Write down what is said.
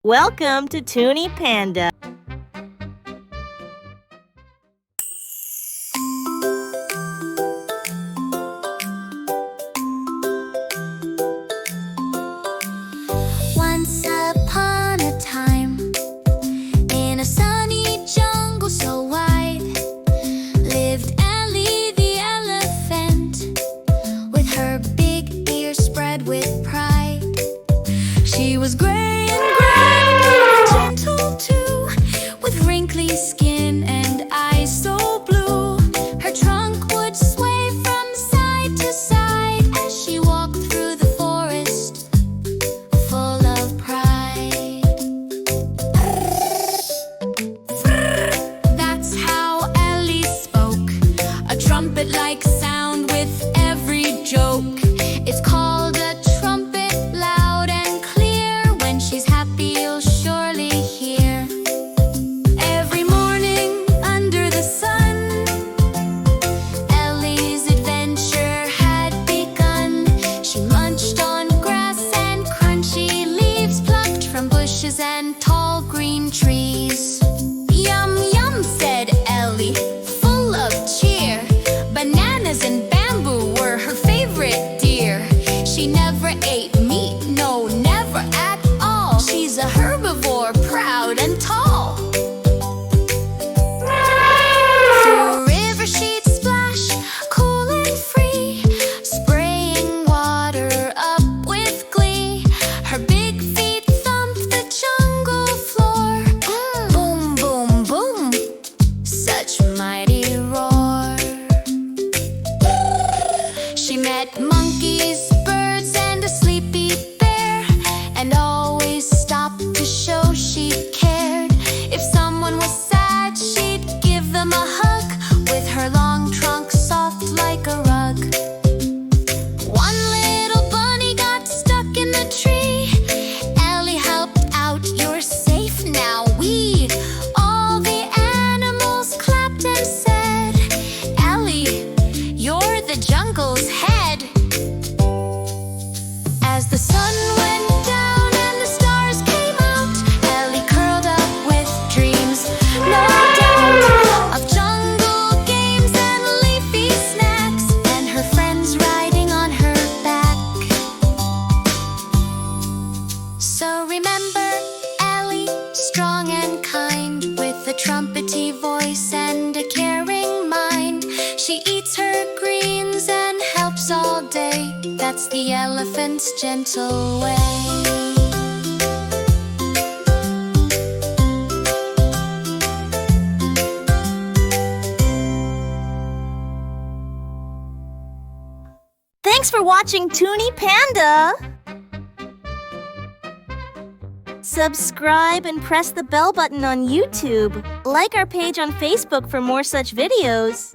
Welcome to ToonyPanda. Once upon a time, in a sunny jungle so wide, lived Ellie the elephant, with her big ears spread with pride. She was gray and grand, gentle too, with wrinkly skin and eyes so blue. Her trunk would sway from side to side as she walked through the forest, full of pride. That's how Ellie spoke, a trumpet-like sound with every joke. It's called a trumpet, loud and clear. When she's happy, you'll surely hear. Every morning under the sun, Ellie's adventure had begun. She munched on grass and crunchy leaves, plucked from bushes and tall green trees. Yum, yum, said Ellie, full of cheer. Bananas and bamboo were her favorite deer. She never ate meat, no, never at all. She's a herbivore, proud and tall. Through rivers she'd splash, cool and free, spraying water up with glee. Her big feet thumped the jungle floor. Boom, boom, boom, such mighty roar. She met monkeys, birds, and a sleepy bear, and always stopped to show she cared. If someone was sad, she'd give them a hug, with her long trunk soft like a rug. One little bunny got stuck in the tree. Ellie helped out, you're safe now. All the animals clapped and said, Ellie, you're the jungle's head. As the sun went down and the stars came out, Ellie curled up with dreams, no doubt, of jungle games and leafy snacks, and her friends riding on her back. So remember Ellie, strong and kind, with a trumpety voice and a caring mind. She eats her greens and helps all day. That's the elephant's gentle way. Thanks for watching ToonyPanda. Subscribe and press the bell button on YouTube. Like our page on Facebook for more such videos.